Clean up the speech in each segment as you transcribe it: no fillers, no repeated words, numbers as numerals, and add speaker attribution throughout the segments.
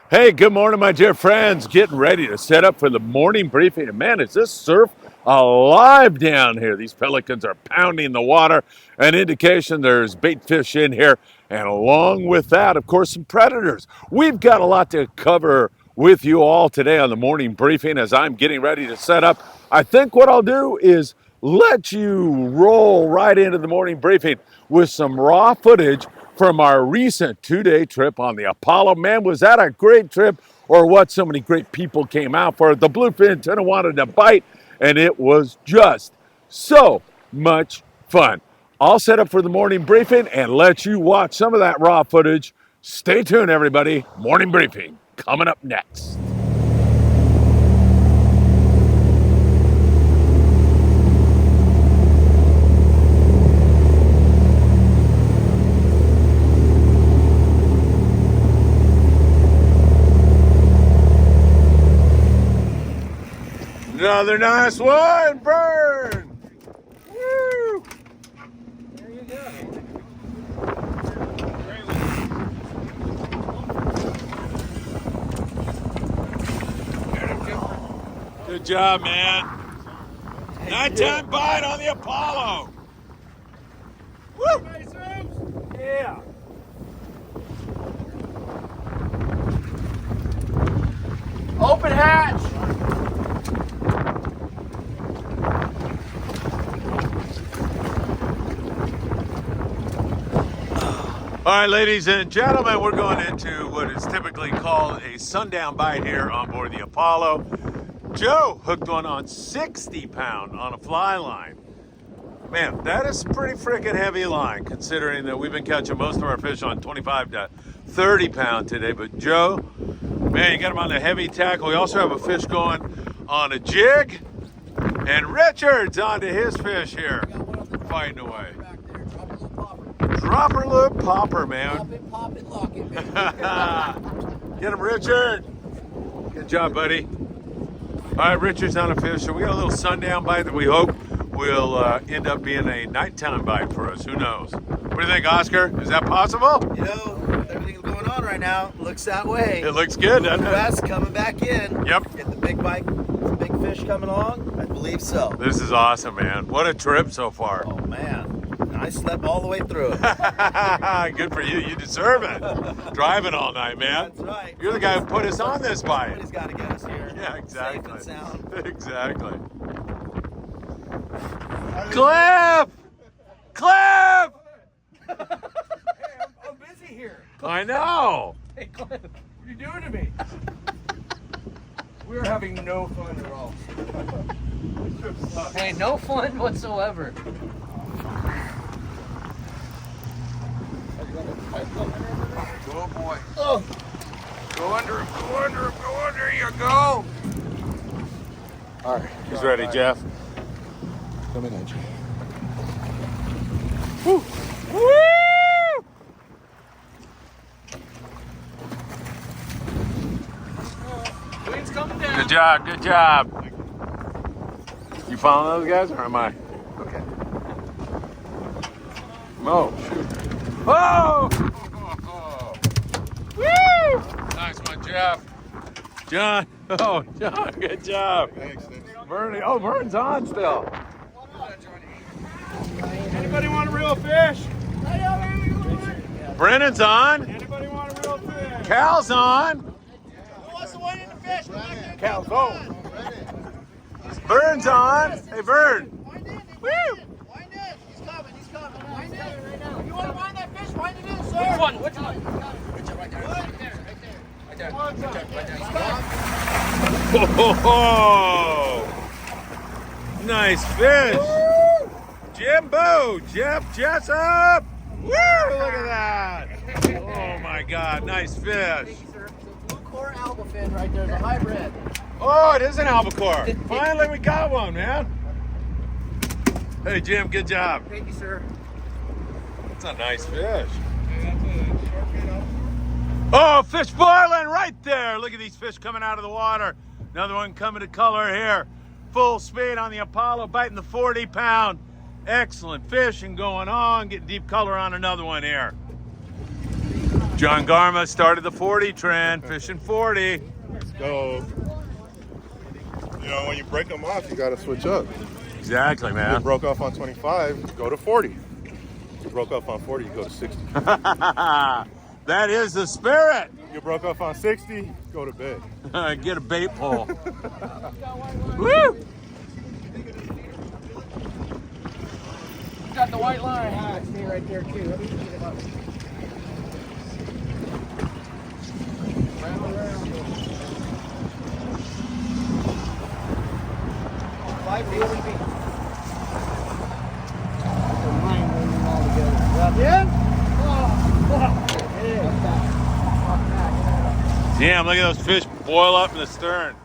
Speaker 1: Hey, good morning, my dear friends. Getting ready to set up for the morning briefing. And man, is this surf alive down here? These pelicans are pounding the water, an indication there's bait fish in here. And along with that, of course, some predators. We've got a lot to cover with you all today on the morning briefing as I'm getting ready to set up. I think what I'll do is let you roll right into the morning briefing with some raw footage from our recent 2-day trip on the Apollo. Man, was that a great trip, or what? So many great people came out for it. The bluefin tuna wanted to bite, and it was just so much fun. I'll set up for the morning briefing and let you watch some of that raw footage. Stay tuned, everybody. Morning briefing coming up next. Another nice one, burn! Woo!
Speaker 2: There you go.
Speaker 1: Good job, man. Nighttime bite on the Apollo. Woo!
Speaker 2: Yeah. Open hatch.
Speaker 1: All right, ladies and gentlemen, we're going into what is typically called a sundown bite here on board the Apollo. Joe hooked one on 60 pound on a fly line. Man, that is pretty freaking heavy line considering that we've been catching most of our fish on 25 to 30 pound today. But Joe, man, you got him on the heavy tackle. We also have a fish going on a jig. And Richard's onto his fish here, fighting away. Dropper loop popper, man.
Speaker 2: Pop it, lock it, baby.
Speaker 1: Get him, Richard. Good job, buddy. All right, Richard's on a fish. So we got a little sundown bite that we hope will end up being a nighttime bite for us. Who knows? What do you think, Oscar? Is that possible?
Speaker 3: You know, with everything going on right now, looks that way.
Speaker 1: It looks good, doesn't it?
Speaker 3: West coming back in.
Speaker 1: Yep.
Speaker 3: Get the big bite, some big fish coming along. I believe so.
Speaker 1: This is awesome, man. What a trip so far.
Speaker 3: Oh man, I slept all the way through it.
Speaker 1: Good for you. You deserve it. Driving all night, man.
Speaker 3: That's right.
Speaker 1: You're the guy who put us on this bite.
Speaker 3: Somebody's got to get us here.
Speaker 1: Yeah, exactly.
Speaker 3: Safe and sound.
Speaker 1: Exactly. Cliff! Cliff!
Speaker 2: I'm busy here.
Speaker 1: I know.
Speaker 2: Hey, Cliff, what are you doing to me? We're having no fun at all. Hey, no fun whatsoever.
Speaker 1: Oh boy.
Speaker 2: Oh,
Speaker 1: Go under him, go under him, go under. There you go.
Speaker 2: all right.
Speaker 1: He's ready, Jeff.
Speaker 2: Coming at you.
Speaker 1: Woo! Woo!
Speaker 2: Wind's coming down.
Speaker 1: Good job, good job. You following those guys or am I?
Speaker 2: Okay.
Speaker 1: Oh, shoot. Oh! Woo! Nice one, Jeff. John. Oh, John, good job.
Speaker 4: Thanks.
Speaker 1: Bernie. Oh, Vern's on still.
Speaker 2: Anybody want a real fish?
Speaker 1: Brennan's on.
Speaker 2: Anybody want a real fish?
Speaker 1: Cal's on.
Speaker 3: Who wants to weigh in the fish?
Speaker 1: Cal's on. Vern's on. Hey, Vern. Woo!
Speaker 3: Wind in. He's coming. He's coming. Wind in right now. You want to wind that fish? Wind it in, sir.
Speaker 2: Which one? Which one?
Speaker 1: Oh, nice fish. Jimbo, Jeff Jessup. Woo, look at that. Oh my God, nice fish.
Speaker 3: Sir, it's a blue core albafin right there. It's a hybrid.
Speaker 1: Oh, it is an albacore. Finally, we got one, man. Hey, Jim, good job.
Speaker 3: Thank you, sir.
Speaker 1: That's a nice fish. Oh, fish boiling right there. Look at these fish coming out of the water. Another one coming to color here. Full speed on the Apollo, biting the 40 pound. Excellent fishing going on. Getting deep color on another one here. John Garma started the 40 trend, fishing 40.
Speaker 4: Let's go. You know, when you break them off, you got to switch up.
Speaker 1: Exactly,
Speaker 4: You
Speaker 1: man.
Speaker 4: broke off on 25, go to 40. You broke off on 40, you go to 60.
Speaker 1: That is the spirit.
Speaker 4: You broke off on 60, go to bed.
Speaker 1: Get a bait pole. Woo!
Speaker 3: Got the white line. Ah, it's me right there too. Let me get him up. Wrap around. 5 feet. The line running all together. Up in?
Speaker 1: Damn, look at those fish boil up in the stern.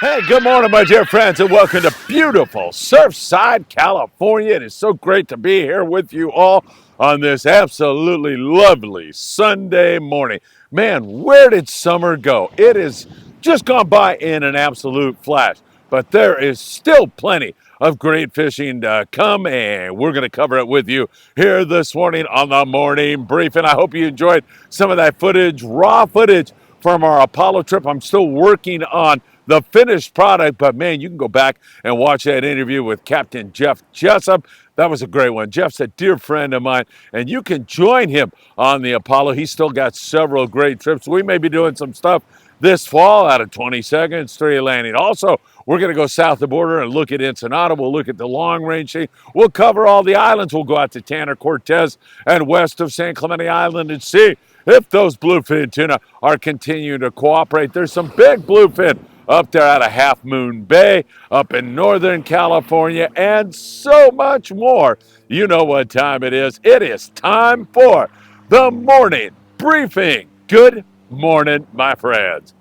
Speaker 1: Hey, good morning, my dear friends, and welcome to beautiful Surfside, California. It is so great to be here with you all on this absolutely lovely Sunday morning. Man, where did summer go? It has just gone by in an absolute flash, but there is still plenty of great fishing to come, and we're going to cover it with you here this morning on the Morning Briefing. I hope you enjoyed some of that footage, raw footage from our Apollo trip. I'm still working on the finished product, but man, you can go back and watch that interview with Captain Jeff Jessup. That was a great one. Jeff's a dear friend of mine, and you can join him on the Apollo. He's still got several great trips. We may be doing some stuff this fall out of 22nd Street Landing. Also, we're going to go south of the border and look at Ensenada. We'll look at the long range scene. We'll cover all the islands. We'll go out to Tanner Cortez and west of San Clemente Island and see if those bluefin tuna are continuing to cooperate. There's some big bluefin up there out of Half Moon Bay, up in Northern California, and so much more. You know what time it is. It is time for the Morning Briefing. Good morning, my friends.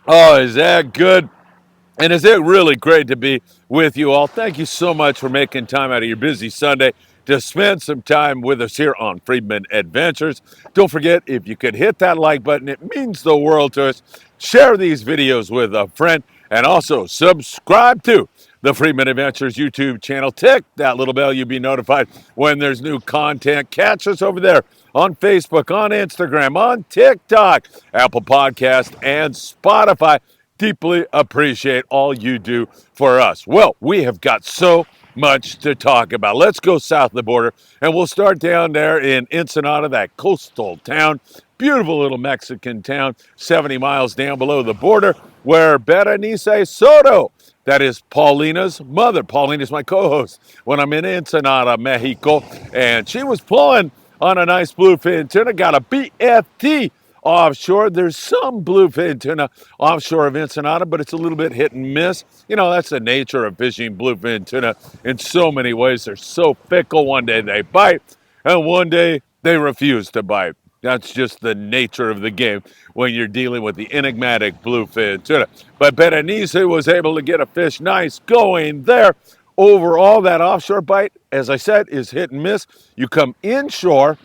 Speaker 1: Oh, is that good? And is it really great to be with you all? Thank you so much for making time out of your busy Sunday to spend some time with us here on Friedman Adventures. Don't forget, if you could hit that like button, it means the world to us. Share these videos with a friend, and also subscribe to the Friedman Adventures YouTube channel. Tick that little bell, you'll be notified when there's new content. Catch us over there on Facebook, on Instagram, on TikTok, Apple Podcast, and Spotify. Deeply appreciate all you do for us. Well, we have got so much to talk about. Let's go south of the border, and we'll start down there in Ensenada, that coastal town. Beautiful little Mexican town, 70 miles down below the border, where Berenice Soto, that is Paulina's mother. Paulina's my co-host when I'm in Ensenada, Mexico, and she was pulling on a nice bluefin tuna, got a BFT offshore. There's some bluefin tuna offshore of Ensenada, but it's a little bit hit and miss. You know, that's the nature of fishing bluefin tuna in so many ways. They're so fickle. One day they bite, and one day they refuse to bite. That's just the nature of the game when you're dealing with the enigmatic bluefin tuna. But Berenice was able to get a fish nice going there. Overall, that offshore bite, as I said, is hit and miss. You come inshore,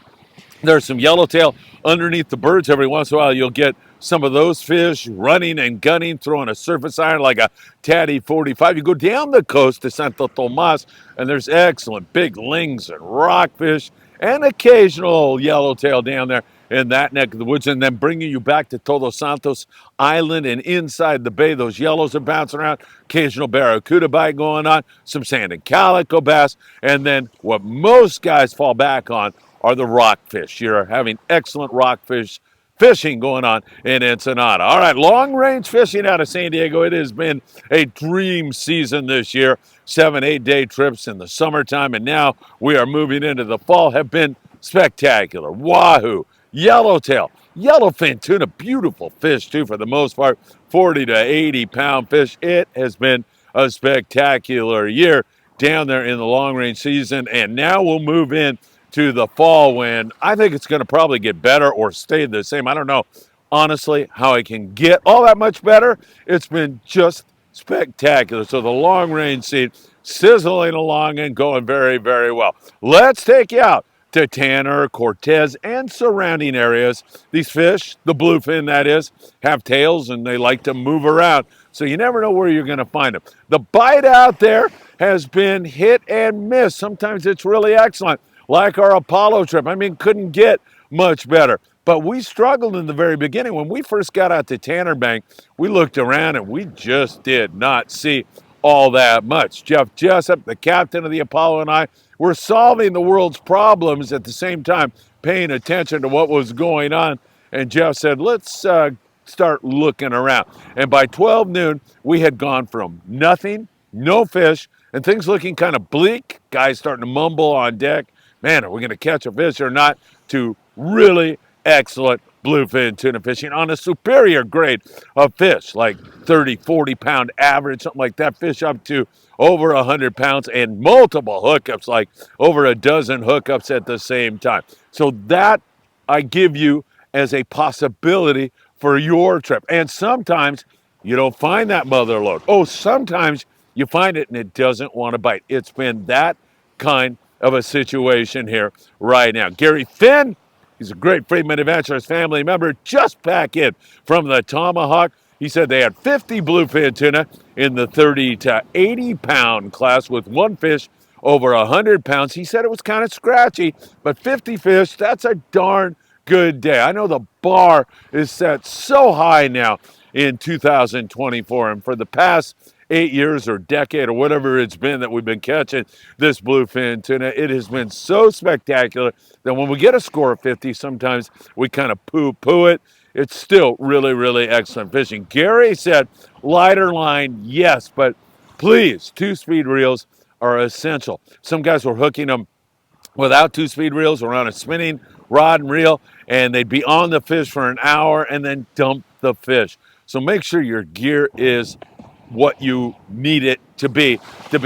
Speaker 1: there's some yellowtail underneath the birds. Every once in a while, you'll get some of those fish running and gunning, throwing a surface iron like a Tatty 45. You go down the coast to Santo Tomas, and there's excellent big lings and rockfish and occasional yellowtail down there in that neck of the woods. And then bringing you back to Todos Santos Island and inside the bay, those yellows are bouncing around, occasional barracuda bite going on, some sand and calico bass, and then what most guys fall back on are the rockfish. You're having excellent rockfish fishing going on in Ensenada. All right, long-range fishing out of San Diego. It has been a dream season this year. 7-8 day trips in the summertime, and now we are moving into the fall. Have been spectacular. Wahoo, yellowtail, yellowfin tuna, beautiful fish too for the most part. 40 to 80 pound fish. It has been a spectacular year down there in the long-range season, and now we'll move in to the fall when I think it's going to probably get better or stay the same. I don't know, honestly, how it can get all that much better. It's been just spectacular. So the long range scene sizzling along and going very, very well. Let's take you out to Tanner, Cortez, and surrounding areas. These fish, the bluefin that is, have tails and they like to move around. So you never know where you're going to find them. The bite out there has been hit and miss. Sometimes it's really excellent, like our Apollo trip. I mean, couldn't get much better. But we struggled in the very beginning. When we first got out to Tanner Bank, we looked around and we just did not see all that much. Jeff Jessup, the captain of the Apollo, and I were solving the world's problems at the same time, paying attention to what was going on. And Jeff said, let's start looking around. And by 12 noon, we had gone from nothing, no fish, and things looking kind of bleak, guys starting to mumble on deck, man, are we going to catch a fish or not, to really excellent bluefin tuna fishing on a superior grade of fish, like 30, 40 pound average, something like that, fish up to over 100 pounds and multiple hookups, like over a dozen hookups at the same time. So that I give you as a possibility for your trip. And sometimes you don't find that mother lode. Oh, sometimes you find it and it doesn't want to bite. It's been that kind of a situation here right now. Gary Finn, he's a great Friedman Adventures family member, just back in from the Tomahawk. He said they had 50 bluefin tuna in the 30 to 80 pound class with one fish over 100 pounds. He said it was kind of scratchy, but 50 fish, that's a darn good day. I know the bar is set so high now in 2024, and for the past 8 years or decade or whatever it's been that we've been catching this bluefin tuna, it has been so spectacular that when we get a score of 50, sometimes we kind of poo-poo it. It's still really, really excellent fishing. Gary said lighter line, yes, but please, 2-speed reels are essential. Some guys were hooking them without 2-speed reels or on a spinning rod and reel, and they'd be on the fish for an hour and then dump the fish. So make sure your gear is what you need it to be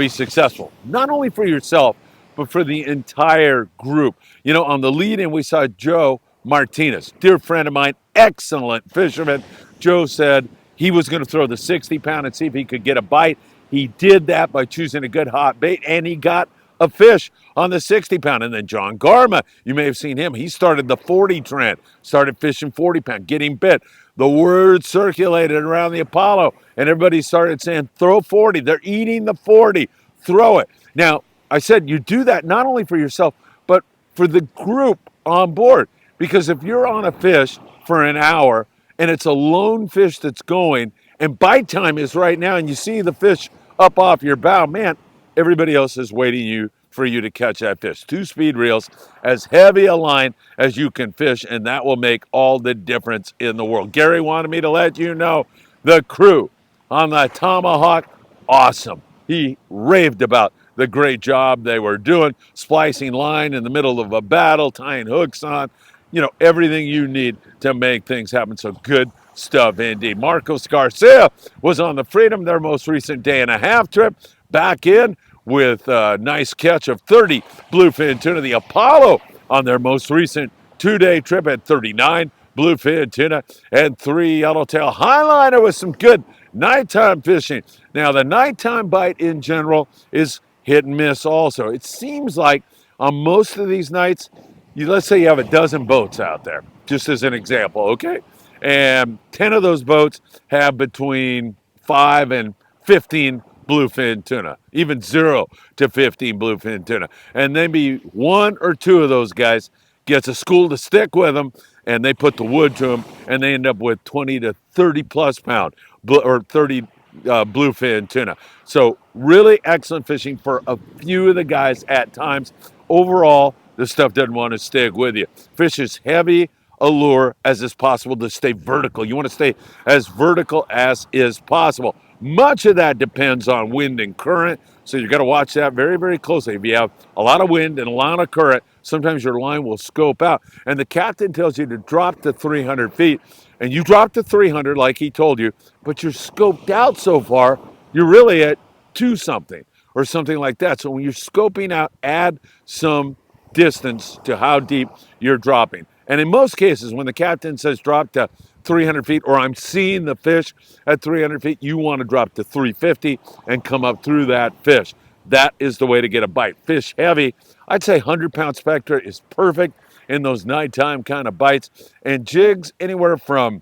Speaker 1: successful, not only for yourself, but for the entire group. You know, on the lead-in, we saw Joe Martinez, dear friend of mine, excellent fisherman. Joe said he was going to throw the 60-pound and see if he could get a bite. He did that by choosing a good hot bait, and he got a fish on the 60-pound. And then John Garma, you may have seen him. He started the 40 trend, started fishing 40-pound, getting bit. The word circulated around the Apollo, and everybody started saying, throw 40. They're eating the 40. Throw it. Now, I said you do that not only for yourself, but for the group on board. Because if you're on a fish for an hour and it's a lone fish that's going, and bite time is right now, and you see the fish up off your bow, man, everybody else is waiting for you to catch that fish. 2-speed reels, as heavy a line as you can fish, and that will make all the difference in the world. Gary wanted me to let you know the crew on the Tomahawk, awesome. He raved about the great job they were doing, splicing line in the middle of a battle, tying hooks on, you know, everything you need to make things happen. So good stuff indeed. Marcos Garcia was on the Freedom, their most recent day-and-a-half trip, back in with a nice catch of 30 bluefin tuna. The Apollo on their most recent 2-day trip at 39 bluefin tuna and 3 yellowtail highliner with some good nighttime fishing. Now, the nighttime bite in general is hit and miss also. It seems like on most of these nights, let's say you have a dozen boats out there, just as an example, okay? And 10 of those boats have between 5 and 15 bluefin tuna, even 0 to 15 bluefin tuna. And maybe 1 or 2 of those guys gets a school to stick with them, and they put the wood to them, and they end up with 20 to 30 plus pound or 30 bluefin tuna. So really excellent fishing for a few of the guys at times. Overall, this stuff doesn't want to stick with you. Fish as heavy a lure as is possible to stay vertical. You want to stay as vertical as is possible. Much of that depends on wind and current, so you've got to watch that very, very closely. If you have a lot of wind and a lot of current, sometimes your line will scope out. And the captain tells you to drop to 300 feet, and you drop to 300 like he told you, but you're scoped out so far, you're really at 2-something or something like that. So when you're scoping out, add some distance to how deep you're dropping. And in most cases, when the captain says drop to 300 feet, or I'm seeing the fish at 300 feet, you want to drop to 350 and come up through that fish. that is the way to get a bite. Fish heavy, I'd say 100-pound spectra is perfect in those nighttime kind of bites. And jigs anywhere from,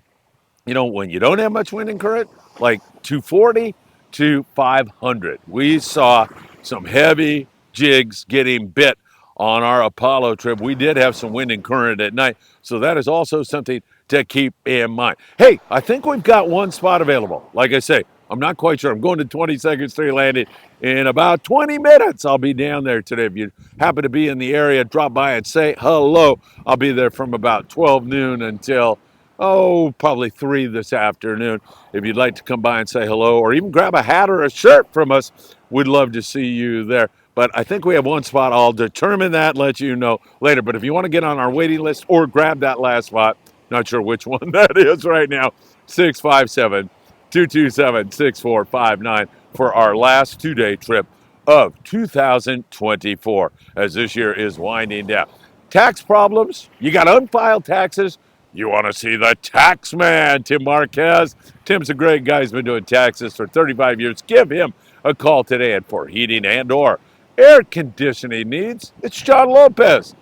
Speaker 1: when you don't have much wind and current, like 240 to 500. We saw some heavy jigs getting bit on our Apollo trip. We did have some wind and current at night, so that is also something to keep in mind. Hey, I think we've got one spot available. Like I say, I'm not quite sure. I'm going to 22nd Street Landing in about 20 minutes. I'll be down there today. If you happen to be in the area, drop by and say hello. I'll be there from about 12 noon until probably 3 this afternoon. If you'd like to come by and say hello or even grab a hat or a shirt from us, we'd love to see you there. But I think we have one spot. I'll determine that, let you know later. But if you want to get on our waiting list or grab that last spot, not sure which one that is right now, 657-227-6459 for our last 2-day trip of 2024 as this year is winding down. Tax problems, you got unfiled taxes, you want to see the tax man, Tim Marquez. Tim's a great guy. He's been doing taxes for 35 years. Give him a call today for heating and or air conditioning needs. It's John Lopez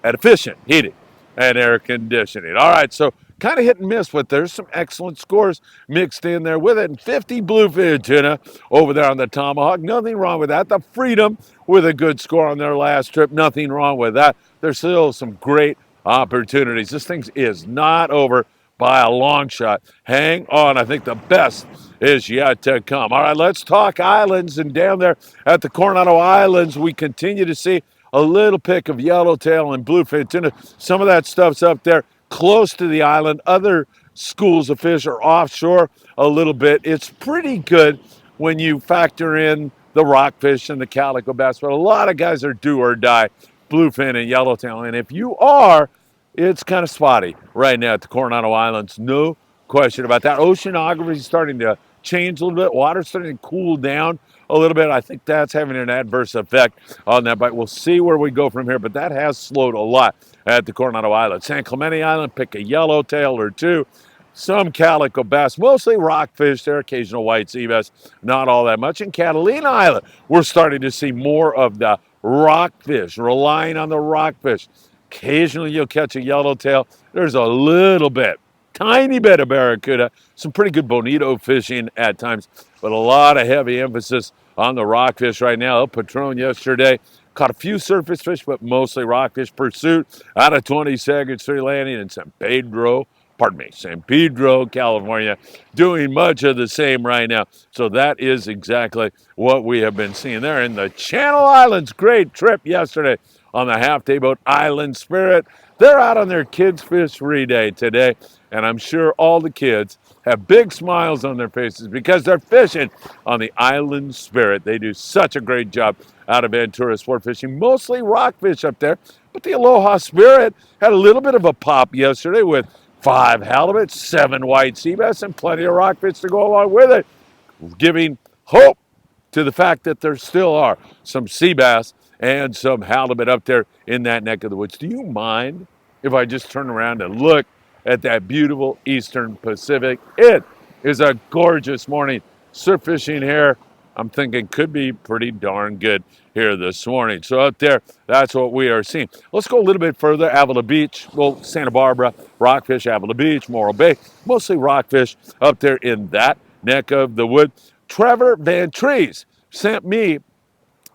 Speaker 1: at Efficient Heating and Air Conditioning. All right, so kind of hit and miss, but there's some excellent scores mixed in there with it. And 50 bluefin tuna over there on the Tomahawk. Nothing wrong with that. The Freedom with a good score on their last trip. Nothing wrong with that. There's still some great opportunities. This thing is not over by a long shot. Hang on. I think the best is yet to come. All right, let's talk islands. And down there at the Coronado Islands, we continue to see a little pick of yellowtail and bluefin tuna. Some of that stuff's up there close to the island. Other schools of fish are offshore a little bit. It's pretty good when you factor in the rockfish and the calico bass, but a lot of guys are do or die bluefin and yellowtail. And if you are, it's kind of spotty right now at the Coronado Islands. No question about that. Oceanography is starting to change a little bit. Water's starting to cool down a little bit. I think that's having an adverse effect on that bite. We'll see where we go from here, but that has slowed a lot at the Coronado Island. San Clemente Island, pick a yellowtail or two. Some calico bass, mostly rockfish there, occasional white sea bass, not all that much. In Catalina Island, we're starting to see more of the rockfish, relying on the rockfish. Occasionally you'll catch a yellowtail. There's a little bit, tiny bit of barracuda, some pretty good bonito fishing at times, but a lot of heavy emphasis on the rockfish right now. El Patron yesterday caught a few surface fish, but mostly rockfish pursuit out of 22nd Street Landing in San Pedro, California, doing much of the same right now. So that is exactly what we have been seeing there. In the Channel Islands, great trip yesterday on the half-day boat Island Spirit. They're out on their kids' fish free day today, and I'm sure all the kids have big smiles on their faces because they're fishing on the Island Spirit. They do such a great job out of Ventura sport fishing, mostly rockfish up there, but the Aloha Spirit had a little bit of a pop yesterday with 5 halibut, 7 white sea bass, and plenty of rockfish to go along with it, giving hope to the fact that there still are some sea bass and some halibut up there in that neck of the woods. Do you mind if I just turn around and look at that beautiful Eastern Pacific? It is a gorgeous morning. Surf fishing here, I'm thinking could be pretty darn good here this morning. So up there, that's what we are seeing. Let's go a little bit further. Avila Beach, well, Santa Barbara, rockfish, Avila Beach, Morro Bay, mostly rockfish up there in that neck of the wood. Trevor Van Trees sent me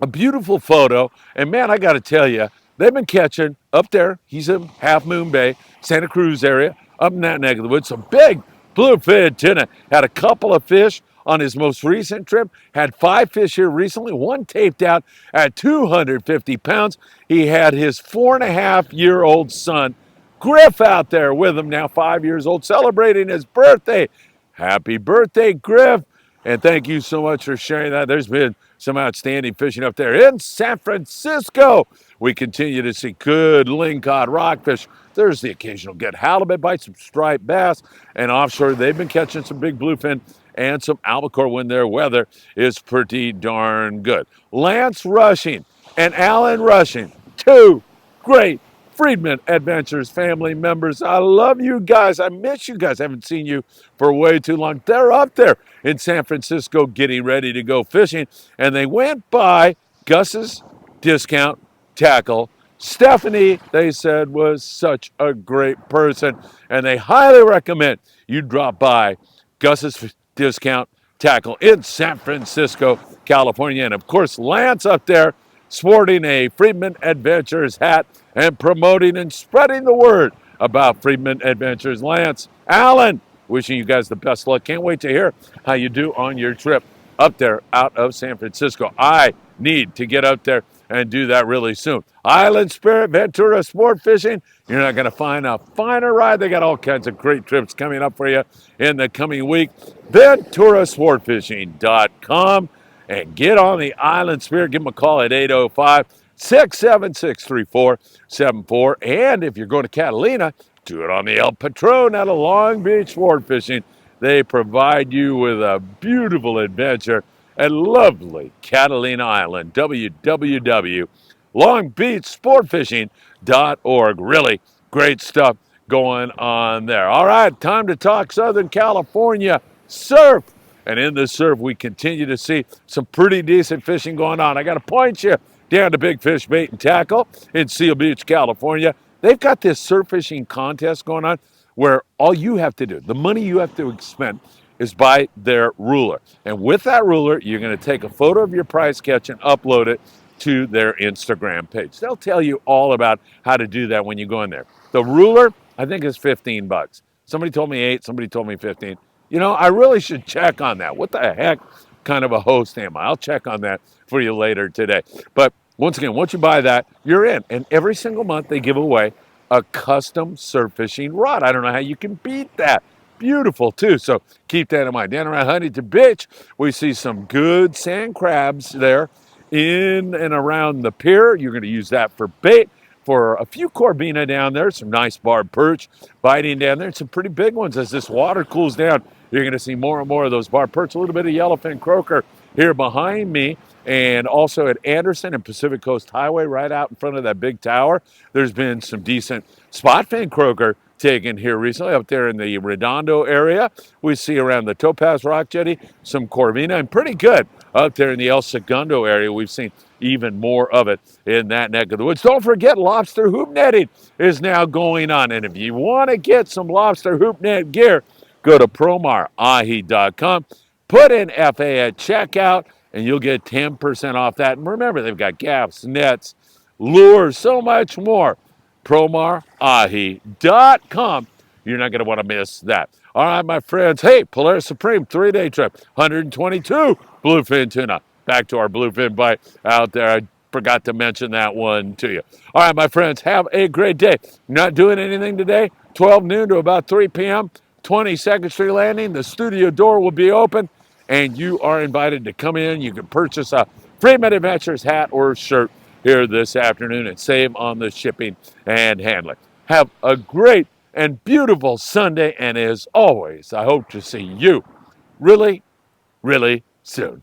Speaker 1: a beautiful photo, and man, I got to tell you, they've been catching up there. He's in Half Moon Bay, Santa Cruz area, up in that neck of the woods. Some big bluefin tuna. Had a couple of fish on his most recent trip. Had 5 fish here recently. One taped out at 250 pounds. He had his 4.5-year-old son, Griff, out there with him, now 5 years old, celebrating his birthday. Happy birthday, Griff. And thank you so much for sharing that. There's been some outstanding fishing up there in San Francisco. We continue to see good lingcod rockfish. There's the occasional good halibut bite, some striped bass, and offshore they've been catching some big bluefin and some albacore when their weather is pretty darn good. Lance Rushing and Alan Rushing, 2 great Friedman Adventures family members. I love you guys. I miss you guys. I haven't seen you for way too long. They're up there in San Francisco getting ready to go fishing, and they went by Gus's Discount Tackle. Stephanie, they said, was such a great person, and they highly recommend you drop by Gus's Discount Tackle in San Francisco, California. And of course, Lance up there sporting a Friedman Adventures hat and promoting and spreading the word about Friedman Adventures. Lance, Alan, wishing you guys the best luck. Can't wait to hear how you do on your trip up there out of San Francisco. I need to get out there and do that really soon. Island Spirit, Ventura Sport Fishing. You're not going to find a finer ride. They got all kinds of great trips coming up for you in the coming week. VenturaSportFishing.com and get on the Island Spirit. Give them a call at 805-676-3474. And if you're going to Catalina, do it on the El Patron out of Long Beach Sport Fishing. They provide you with a beautiful adventure at lovely Catalina Island. www.longbeachsportfishing.org. Really great stuff going on there. All right, time to talk Southern California surf. And in the surf, we continue to see some pretty decent fishing going on. I got to point you down to Big Fish Bait and Tackle in Seal Beach, California. They've got this surf fishing contest going on where all you have to do, the money you have to expend, is buy their ruler. And with that ruler, you're going to take a photo of your prize catch and upload it to their Instagram page. They'll tell you all about how to do that when you go in there. The ruler, I think, is $15. Somebody told me 8, somebody told me 15. You know, I really should check on that. What the heck kind of a host am I? I'll check on that for you later today. But once again, once you buy that, you're in. And every single month they give away a custom surf fishing rod. I don't know how you can beat that. Beautiful too. So keep that in mind. Down around Huntington Beach, we see some good sand crabs there in and around the pier. You're going to use that for bait. For a few corvina down there, some nice barb perch biting down there, and some pretty big ones. As this water cools down, you're going to see more and more of those barb perch. A little bit of yellowfin croaker here behind me, and also at Anderson and Pacific Coast Highway, right out in front of that big tower, there's been some decent spotfin croaker taken here recently. Up there in the Redondo area, we see around the Topaz Rock Jetty some corvina, and pretty good up there in the El Segundo area. We've seen even more of it in that neck of the woods. Don't forget, lobster hoop netting is now going on. And if you want to get some lobster hoop net gear, go to promarahi.com, put in FA at checkout, and you'll get 10% off that. And remember, they've got gaffs, nets, lures, so much more. promarahi.com. You're not going to want to miss that. All right, my friends. Hey, Polaris Supreme 3-day trip, 122 bluefin tuna. Back to our bluefin bite out there. I forgot to mention that one to you. All right, my friends, have a great day. Not doing anything today, 12 noon to about 3 p.m., 22nd Street Landing. The studio door will be open, and you are invited to come in. You can purchase a Friedman Adventures hat or shirt here this afternoon and save on the shipping and handling. Have a great and beautiful Sunday, and as always, I hope to see you really, really soon.